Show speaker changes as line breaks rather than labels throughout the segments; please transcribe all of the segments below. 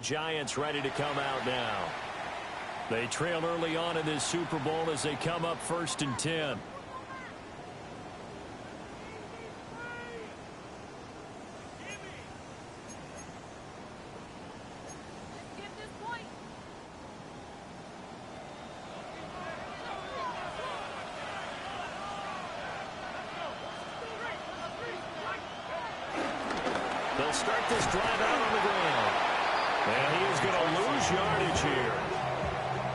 Giants ready to come out now. They trail early on in this Super Bowl as they come up 1st and 10. They'll start this drive out on the ground. And he is going to lose yardage here.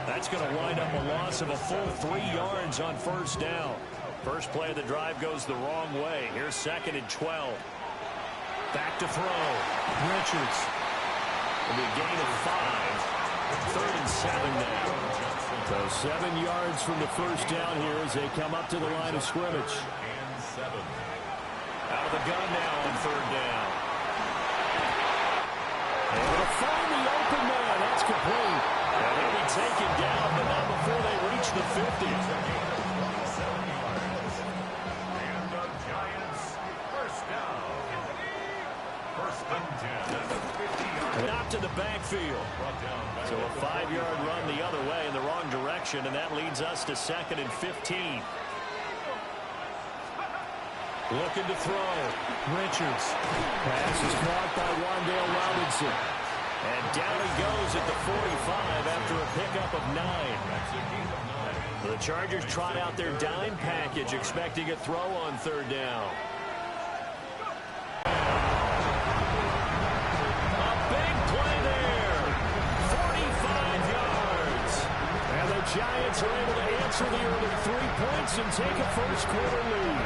That's going to wind up a loss of a full 3 yards on 1st down. First play of the drive goes the wrong way. Here's 2nd and 12. Back to throw. Richards. It'll be a gain of 5. 3rd and 7 now. So 7 yards from the first down here as they come up to the line of scrimmage. Out of the gun now on 3rd down. Able to find the open man. That's complete. And he'll be taken down, but not before they reach the 50.
And the Giants, 1st down. 1st and 10.
Not to the backfield. So a 5-yard run the other way in the wrong direction, and that leads us to 2nd and 15. Looking to throw. Richards. Pass is caught by Wan'Dale Robinson. And down he goes at the 45 after a pickup of 9. The Chargers trot out their dime package, expecting a throw on 3rd down. A big play there. 45 yards. And the Giants are able to answer the early 3 points and take a first-quarter lead.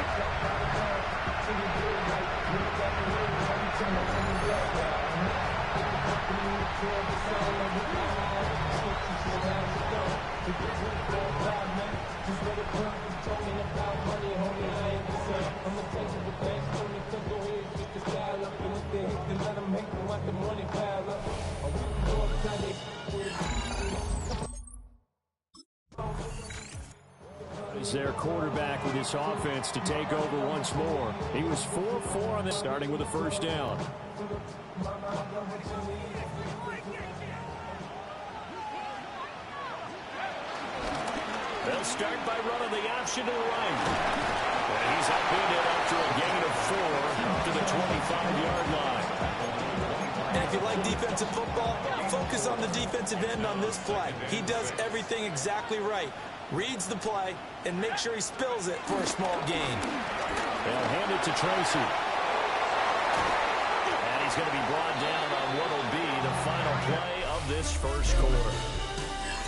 Is their quarterback with this offense to take over once more. He was 4-4 on this, starting with a 1st down. They'll start by running the option to the right. And he's upended after a gain of 4 up to the 25-yard line.
And if you like defensive football, focus on the defensive end on this play. He does everything exactly right. Reads the play and make sure he spills it for a small gain.
They'll hand it to Tracy. And he's going to be brought down on what will be the final play of this first quarter.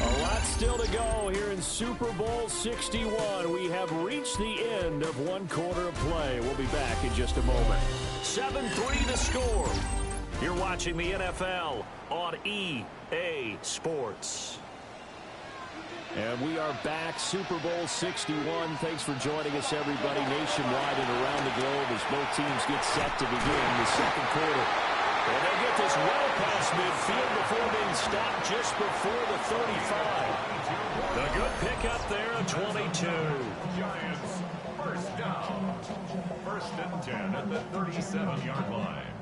A lot still to go here in Super Bowl 61. We have reached the end of 1 quarter of play. We'll be back in just a moment. 7-3 the score. You're watching the NFL on EA Sports. And we are back, Super Bowl 61. Thanks for joining us, everybody, nationwide and around the globe as both teams get set to begin the 2nd quarter. And they get this well past midfield before being stopped just before the 35. A good pickup there at 22.
Giants, 1st down. 1st and 10 at the 37-yard line.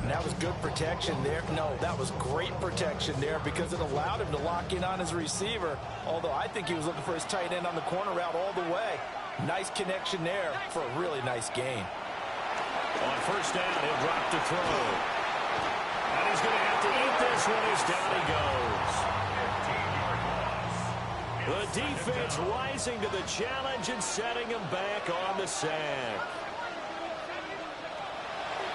And that was good protection there. No, that was great protection there because it allowed him to lock in on his receiver. Although I think he was looking for his tight end on the corner route all the way. Nice connection there for a really nice gain.
On 1st down, he'll drop to throw. And he's going to have to eat this one as down he goes. The defense rising to the challenge and setting him back on the sack.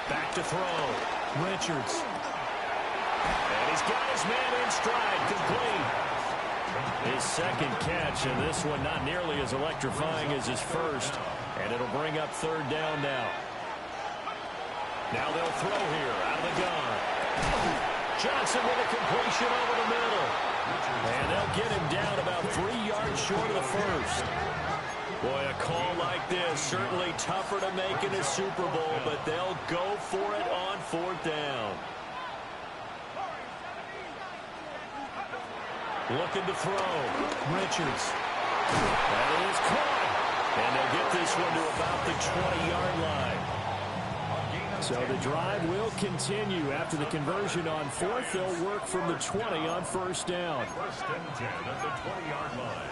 Back to throw. Richards. And he's got his man in stride, complete. His 2nd catch, and this one not nearly as electrifying as his first. And it'll bring up 3rd down now. Now they'll throw here out of the gun. Johnson with a completion over the middle. And they'll get him down about 3 yards short of the first. Boy, a call like this, certainly tougher to make in a Super Bowl, but they'll go for it on 4th down. Looking to throw. Richards. That is caught. And they'll get this one to about the 20-yard line. So the drive will continue. After the conversion on fourth, they'll work from the 20 on first down.
First and 10 at the 20-yard line.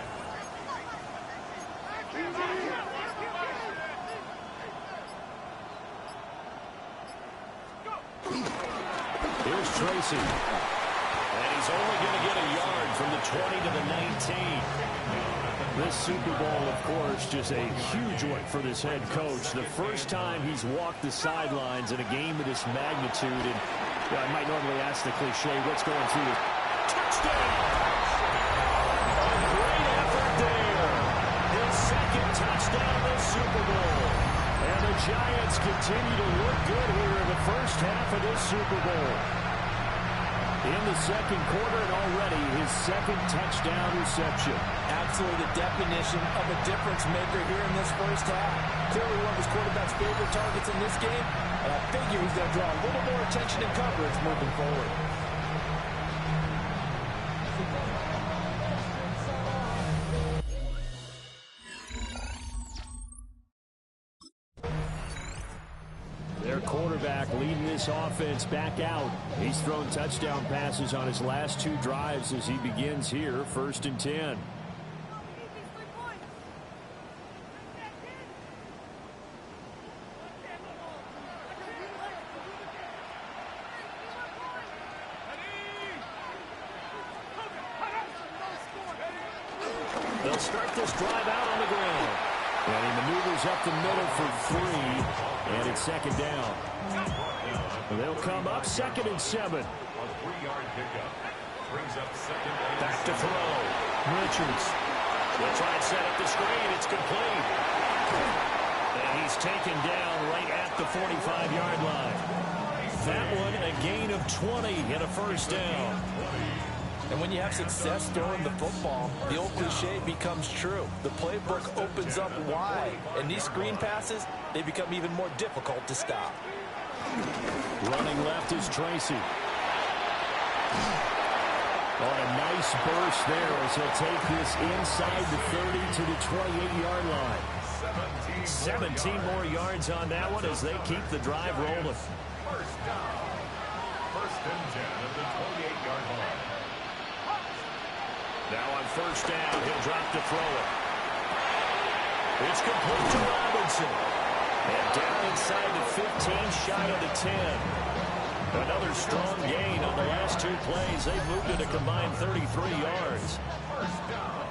Here's Tracy. And he's only going to get a yard from the 20 to the 19. This Super Bowl, of course, just a huge one for this head coach. The first time he's walked the sidelines in a game of this magnitude. And I might normally ask the cliche, what's going through it? Touchdown! A great effort there. His second touchdown this Super Bowl. And the Giants continue to look good here in the first half of this Super Bowl. In the second quarter, and already his second touchdown reception.
Absolutely the definition of a difference maker here in this first half. Clearly one of his quarterback's favorite targets in this game, and I figure he's going to draw a little more attention and coverage moving forward.
Their quarterback leading this offense back out. He's thrown touchdown passes on his last two drives as he begins here, first and 10. They'll start this drive out on the ground. And he maneuvers up the middle for 3, and it's second down. They'll come up second and 7.
A 3-yard pickup. Brings up second and
Back to throw. Richards. They'll try and set up the screen. It's complete. And he's taken down right at the 45-yard line. That one a gain of 20 and a first down.
And when you have success throwing the football, the old cliche becomes true. The playbook opens up wide, and these screen passes, they become even more difficult to stop.
Running left is Tracy. On a nice burst there as he'll take this inside the 30 to the 28-yard line. 17 more yards on that one as they keep the drive rolling.
First down. First and 10 at the 28-yard line.
Now on first down, he'll drop to throw it. It's complete to Robinson. And down inside the 15, shy of the 10. Another strong gain on the last two plays. They've moved it a combined 33 yards.
First down.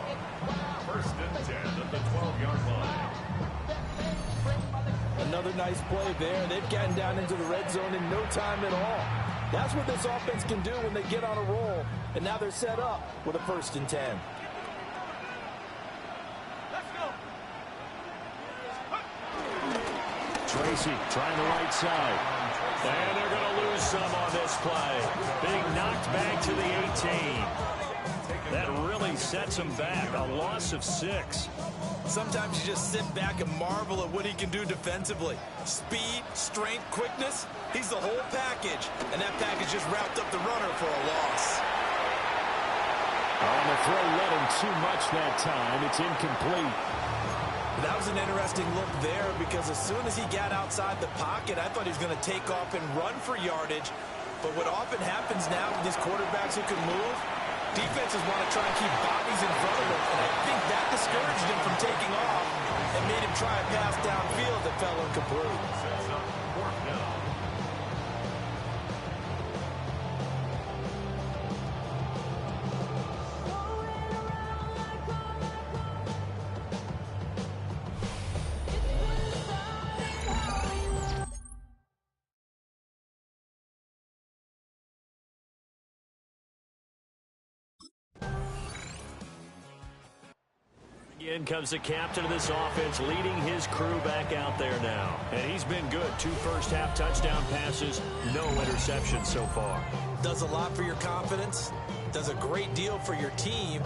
First and 10 at the 12-yard line.
Another nice play there. They've gotten down into the red zone in no time at all. That's what this offense can do when they get on a roll. And now they're set up with a first and 10.
Let's go.
Tracy trying the right side. And they're going to lose some on this play. Being knocked back to the 18. That really sets him back. A loss of 6.
Sometimes you just sit back and marvel at what he can do defensively. Speed, strength, quickness, he's the whole package. And that package just wrapped up the runner for a loss.
On the throw, led him too much that time. It's incomplete.
That was an interesting look there because as soon as he got outside the pocket, I thought he was going to take off and run for yardage. But what often happens now with these quarterbacks who can move, defenses want to try and keep bodies in front of him, and I think that discouraged him from taking off and made him try a pass downfield that fell incomplete.
Sets up fourth down.
In comes the captain of this offense, leading his crew back out there now. And he's been good. 2 first-half touchdown passes, no interceptions so far.
Does a lot for your confidence, does a great deal for your team,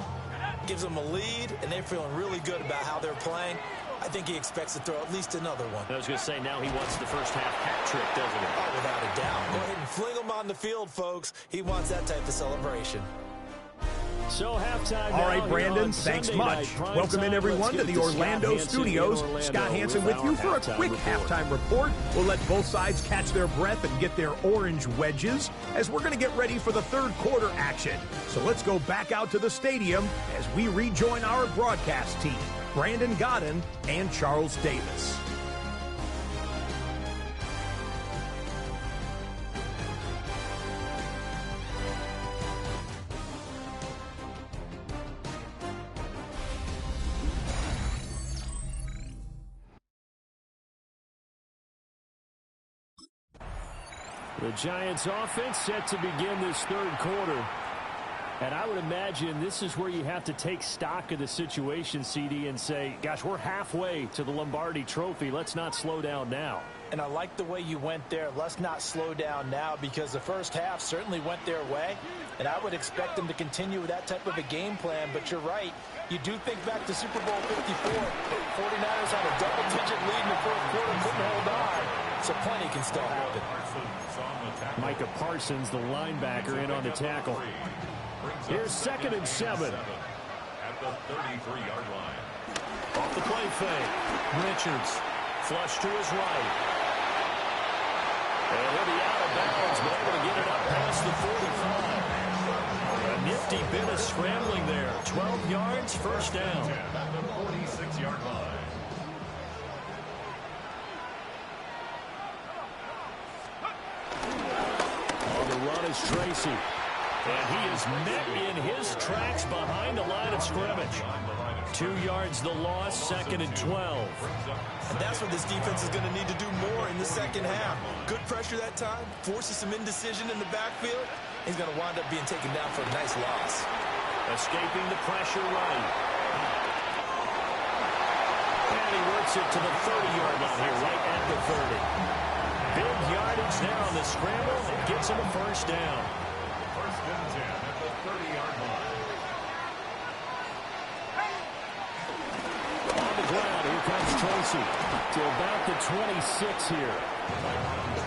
gives them a lead, and they're feeling really good about how they're playing. I think he expects to throw at least another one.
I was going to say, now he wants the first-half hat trick, doesn't he?
Oh, without a doubt. Go ahead and fling him on the field, folks. He wants that type of celebration.
So halftime.
All right, Brandon, thanks much. Welcome in, everyone, to the Orlando studios. Scott Hansen with you for a quick halftime report. We'll let both sides catch their breath and get their orange wedges as we're going to get ready for the third quarter action. So let's go back out to the stadium as we rejoin our broadcast team, Brandon Godden and Charles Davis.
The Giants offense set to begin this third quarter. And I would imagine this is where you have to take stock of the situation, CD, and say, gosh, we're halfway to the Lombardi Trophy. Let's not slow down now.
And I like the way you went there. Let's not slow down now, because the first half certainly went their way. And I would expect them to continue with that type of a game plan. But you're right. You do think back to Super Bowl 54. 49ers had a double-digit lead in the fourth quarter, couldn't hold on. So plenty can still happen.
Micah Parsons, the linebacker, in on the tackle. Here's 2nd and 7.
At the 33-yard line.
Off the play fake. Richards. Flush to his right. And he'll be out of bounds, but able to get it up past the 45. A nifty bit of scrambling there. 12 yards, first down.
At the 46-yard line.
On the run is Tracy. And he is met in his tracks behind the line of scrimmage. 2 yards the loss, 2nd and 12.
And that's what this defense is going to need to do more in the second half. Good pressure that time, forces some indecision in the backfield. He's going to wind up being taken down for a nice loss.
Escaping the pressure running. And he works it to the 30-yard line here, right at the 30. Big yardage there on the scramble. It gets him a first down.
First and 10 at the 30-yard line.
On the ground, here comes Tracy to about the 26 here.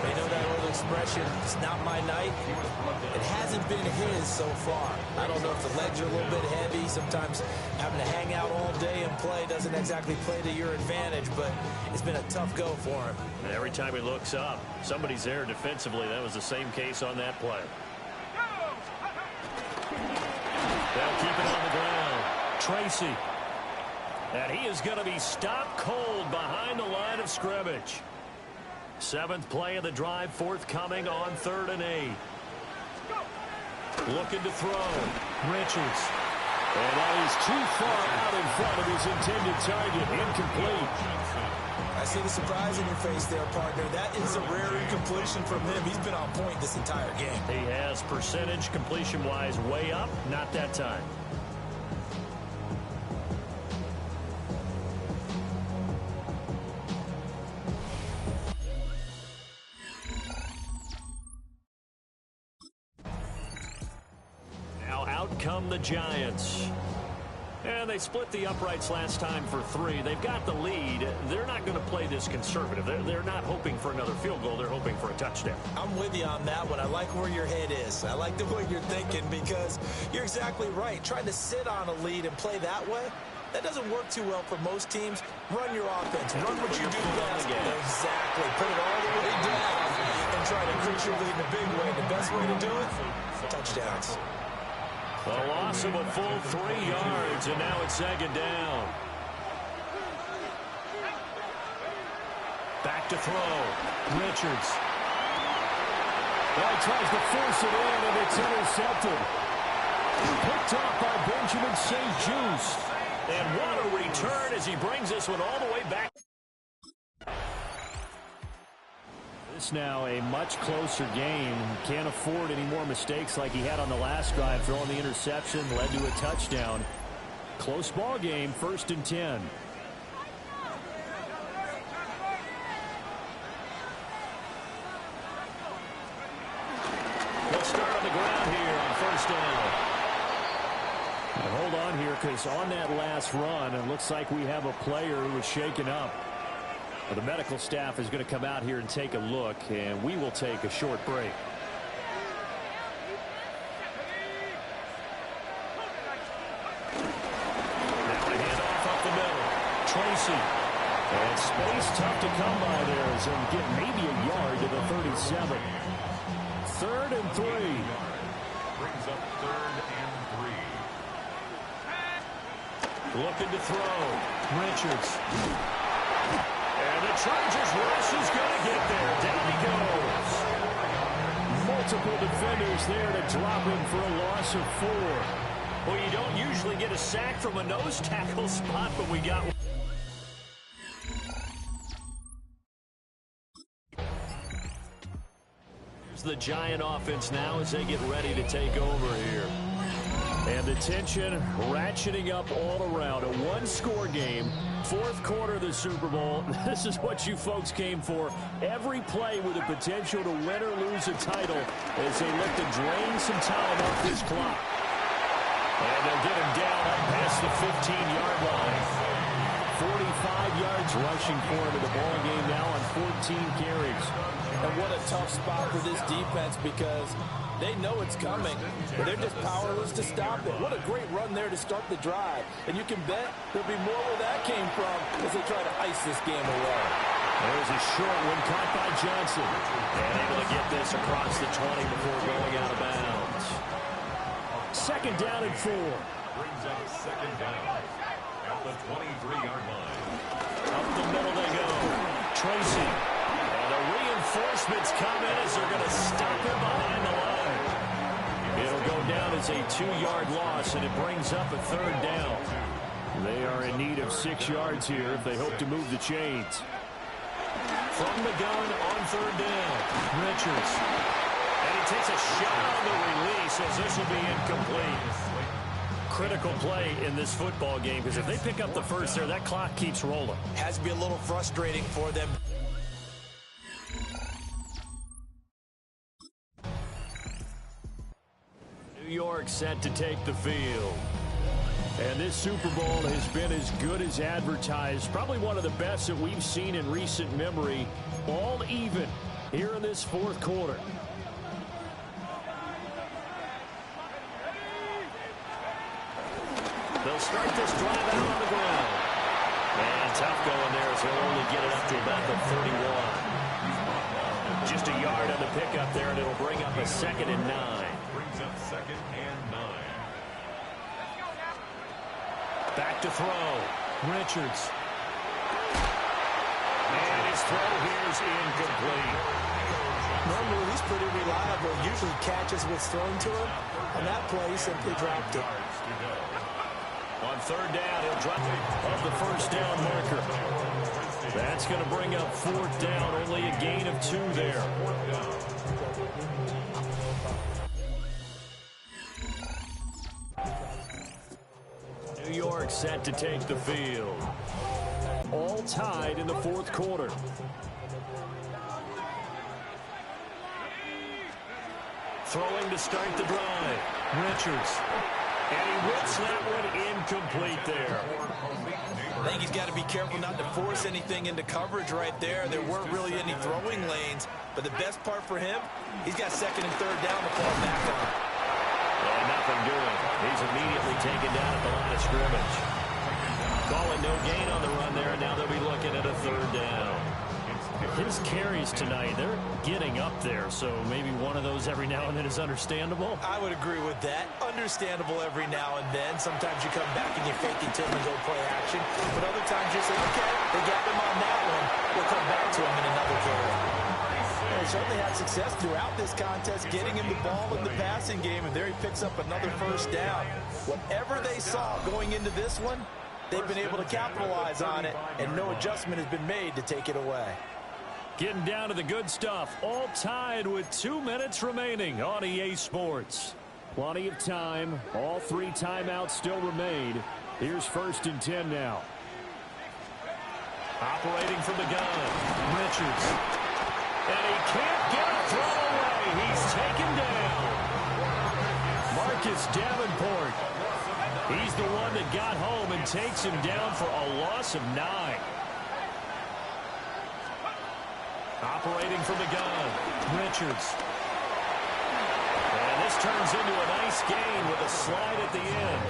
They know that old expression, it's not my night. It hasn't been his so far. I don't know if the legs are a little bit heavy. Sometimes having to hang out all day and play doesn't exactly play to your advantage, but it's been a tough go for him.
And every time he looks up, somebody's there defensively. That was the same case on that play. They'll keep it on the ground. Tracy. And he is going to be stopped cold behind the line of scrimmage. 7th play of the drive forthcoming on 3rd and 8. Looking to throw. Richards. And that is too far out in front of his intended target. Incomplete.
I see the surprise in your face there, partner. That is a rare incompletion from him. He's been on point this entire game.
He has percentage completion-wise way up. Not that time. Now out come the Giants. And they split the uprights last time for 3. They've got the lead. They're not going to play this conservative. They're not hoping for another field goal. They're hoping for a touchdown.
I'm with you on that one. I like where your head is. I like the way you're thinking, because you're exactly right. Trying to sit on a lead and play that way, that doesn't work too well for most teams. Run your offense. Run what you do best. Exactly. Put it all the way down and try to increase your lead in a big way. The best way to do it, touchdowns.
A loss of a full 3 yards, and now it's 2nd down. Back to throw. Richards. Well, he tries to force it in, and it's intercepted. Picked off by Benjamin St-Juste. And what a return as he brings this one all the way back. This now a much closer game. Can't afford any more mistakes like he had on the last drive. Throwing the interception led to a touchdown. Close ball game, 1st and 10. They'll start on the ground here on 1st down. And hold on here, because on that last run, it looks like we have a player who was shaken up. The medical staff is going to come out here and take a look, and we will take a short break. Tracy. And space tough to come by there as he'll get maybe a yard to the 37. 3rd and 3.
Brings up 3rd and 3.
Looking to throw. Richards. And the Chargers rush is going to get there. Down he goes. Multiple defenders there to drop him for a loss of 4. Well, you don't usually get a sack from a nose tackle spot, but we got one. Here's the Giant offense now as they get ready to take over here. And the tension ratcheting up all around. A one-score game. 4th quarter of the Super Bowl. This is what you folks came for. Every play with the potential to win or lose a title as they look to drain some time off this clock. And they'll get him down up past the 15-yard line. 45 yards rushing for him in the ball game now on 14 carries.
And what a tough spot for this defense because they know it's coming, but they're just powerless to stop it. What a great run there to start the drive. And you can bet there'll be more where that came from as they try to ice this game away.
There's a short one caught by Johnson. And able to get this across the 20 before going out of bounds. 2nd down and 4.
Brings up 2nd down at the 23-yard line.
Up the middle they go. Tracy. And the reinforcements come in as they're going to stop him behind the line. It'll go down as a 2-yard loss, and it brings up a 3rd down. They are in need of 6 yards here if they hope to move the chains. From the gun on 3rd down. Richards. And he takes a shot on the release as this will be incomplete. Critical play in this football game because if they pick up the first there, that clock keeps rolling.
Has to be a little frustrating for them.
New York set to take the field. And this Super Bowl has been as good as advertised. Probably one of the best that we've seen in recent memory. All even here in this 4th quarter. They'll start this drive out on the ground. And tough going there as they'll only get it up to about the 31. Just a yard on the pickup there, and it'll bring up a 2nd and 9.
Brings up 2nd and 9.
Back to throw. Richards. And his throw here is incomplete.
Normally, he's pretty reliable. Usually catches what's thrown to him. On that play, he simply dropped it.
On 3rd down, he'll drop of the 1st down marker. That's going to bring up 4th down. Only a gain of 2 there. New York set to take the field. All tied in the 4th quarter. Throwing to start the drive. Richards. And he whips that one incomplete there.
I think he's got to be careful not to force anything into coverage right there. There weren't really any throwing lanes. But the best part for him, he's got 2nd and 3rd down to fall back on.
And nothing doing. He's immediately taken down at the line of scrimmage. Calling no gain on the run there, and now they'll be looking at a 3rd down. His carries tonight, they're getting up there, so maybe one of those every now and then is understandable.
I would agree with that. Understandable every now and then. Sometimes you come back and you fake it till and go play action. But other times you say, okay, they got him on that one. We'll come back to him in another carry. They certainly had success throughout this contest, getting him the ball in the passing game, and there he picks up another 1st down. Whatever they saw going into this one, they've been able to capitalize on it, and no adjustment has been made to take it away.
Getting down to the good stuff. All tied with 2 minutes remaining on EA Sports. Plenty of time. All 3 timeouts still remain. Here's 1st and 10 now. Operating from the gun. Richards. And he can't get a throw away. He's taken down. Marcus Davenport. He's the one that got home and takes him down for a loss of 9. Operating from the gun. Richards. And this turns into a nice gain with a slide at the end.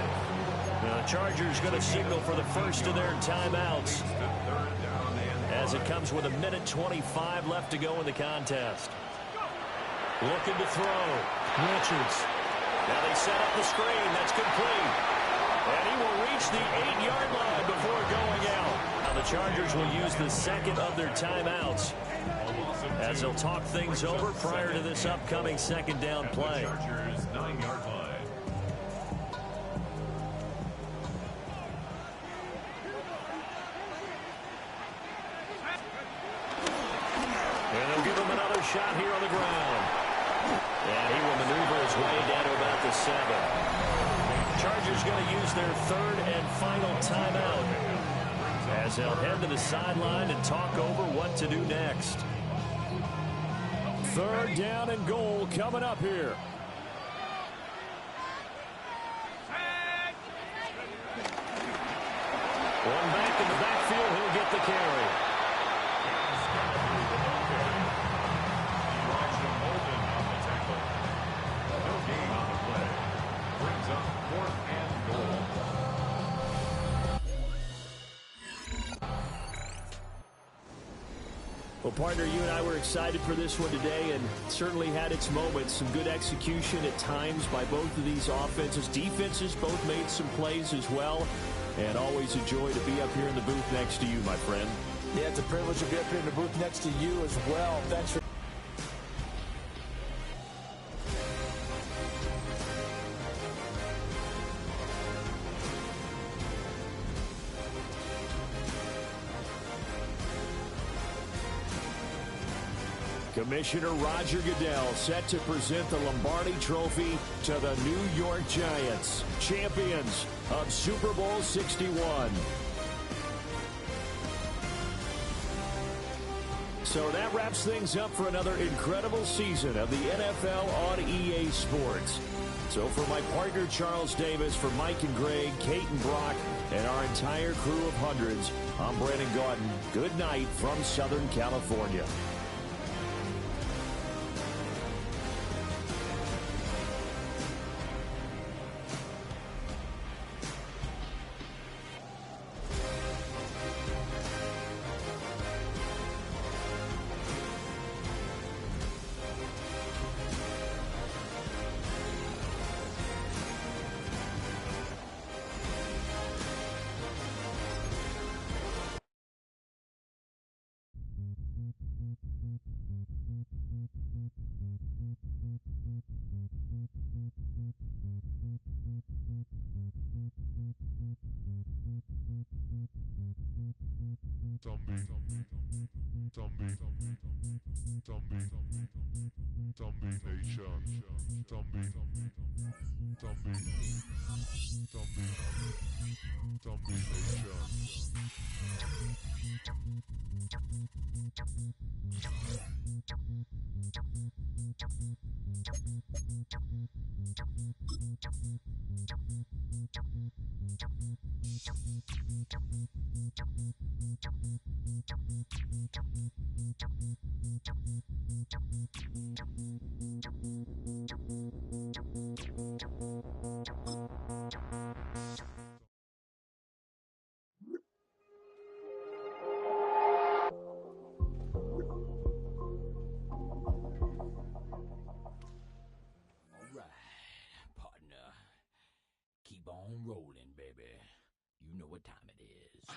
The Chargers going to signal for the first of their timeouts, as it comes with 1:25 left to go in the contest. Looking to throw. Richards. Now they set up the screen. That's complete. And he will reach the 8-yard line before going out. Now the Chargers will use the second of their timeouts, as they'll talk things over prior to this upcoming second down play.
Chargers 9-yard line.
And they'll give him another shot here on the ground. And he will maneuver his way down to about the 7. Chargers going to use their third and final timeout, as they'll head to the sideline and talk over what to do next. Third down and goal coming up here. One back in the backfield, he'll get the carry. Well, partner, you and I were excited for this one today, and certainly had its moments. Some good execution at times by both of these offenses. Defenses both made some plays as well, and always a joy to be up here in the booth next to you, my friend.
Yeah, it's a privilege to be up here in the booth next to you as well. Thanks for...
Commissioner Roger Goodell set to present the Lombardi Trophy to the New York Giants, champions of Super Bowl 61. So that wraps things up for another incredible season of the NFL on EA Sports. So for my partner Charles Davis, for Mike and Greg, Kate and Brock, and our entire crew of hundreds, I'm Brandon Gaudin. Good night from Southern California.
Rolling, baby. You know what time it is.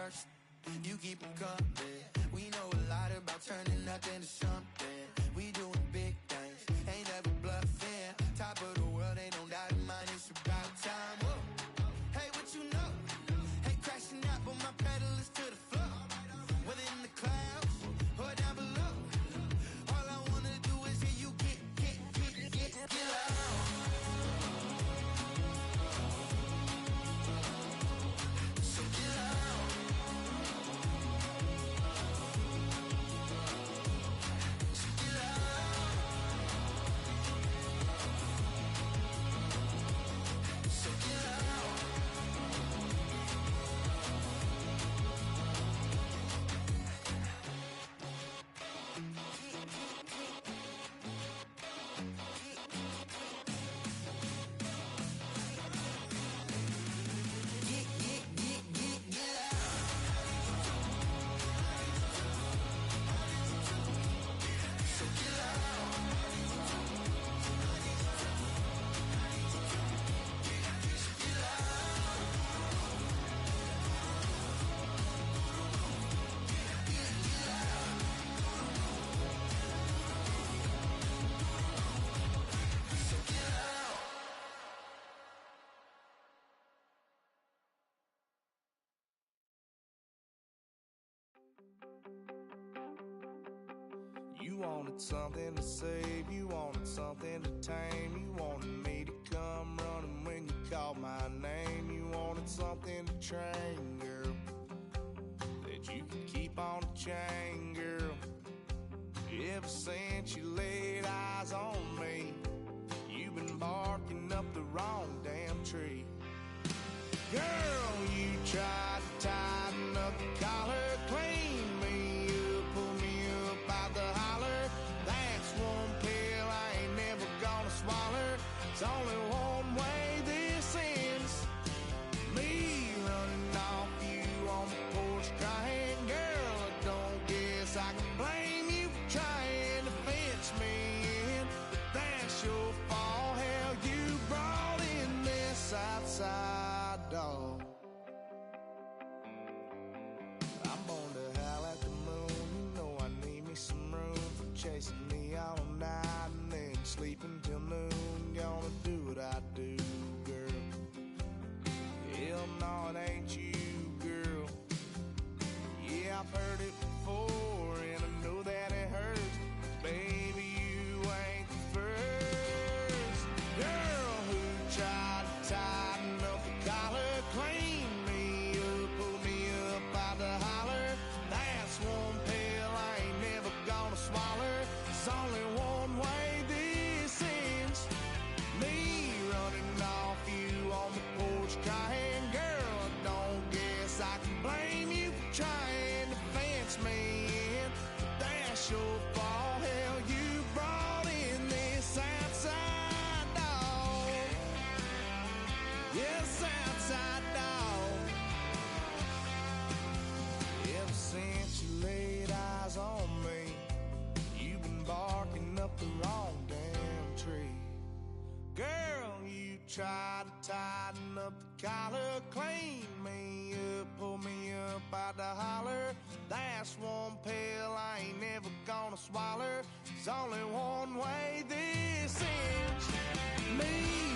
first. You keep them coming. We know a lot about turning nothing to something. We doing big things, ain't never bluffing. Top of the world, ain't no doubt in mine. It's about time. Whoa. Hey, what you know? Hey, crashing out, but my pedal is to the floor. Whether in the clouds or down below, all I wanna do is hear you get loud. So get loud. So get loud. So get loud.
You wanted something to save, you wanted something to tame. You wanted me to come running when you called my name. You wanted something to train, girl, that you could keep on the chain, girl. Ever since you laid eyes on me, you've been barking up the wrong damn tree. Girl, you tried to tighten up the collar, clean me up, pull me up out the holler. That's one pill I ain't never gonna swallow. It's only one way this ends. Me running off you on the porch crying. Girl, I don't guess I can blame you for trying to fence me in, but that's your fault. Hell, you brought in this outside dog. I'm born to howl at the moon. You know I need me some room for chasing me all night and then sleeping till noon. Gonna do what I do, girl. Hell no, it ain't you, girl. Yeah, I've heard it before and I know that it hurts. Baby, you ain't the first girl who tried to tighten up the collar, clean me up, pull me up out the holler. That's one pill I ain't never gonna swallow. There's only one way this ends. Me running off you on the porch crying. Girl, I don't guess I can blame you for trying to fence me in, but that's your fault. Hell, you brought in this outside dog. Yes, outside dog. Ever since you laid eyes on me, you've been barking up the wrong damn tree. Girl, you tried to tighten up the collar, clean me up, pull me up out the holler. That's one pill I ain't never gonna swallow. There's only one way this ends. Me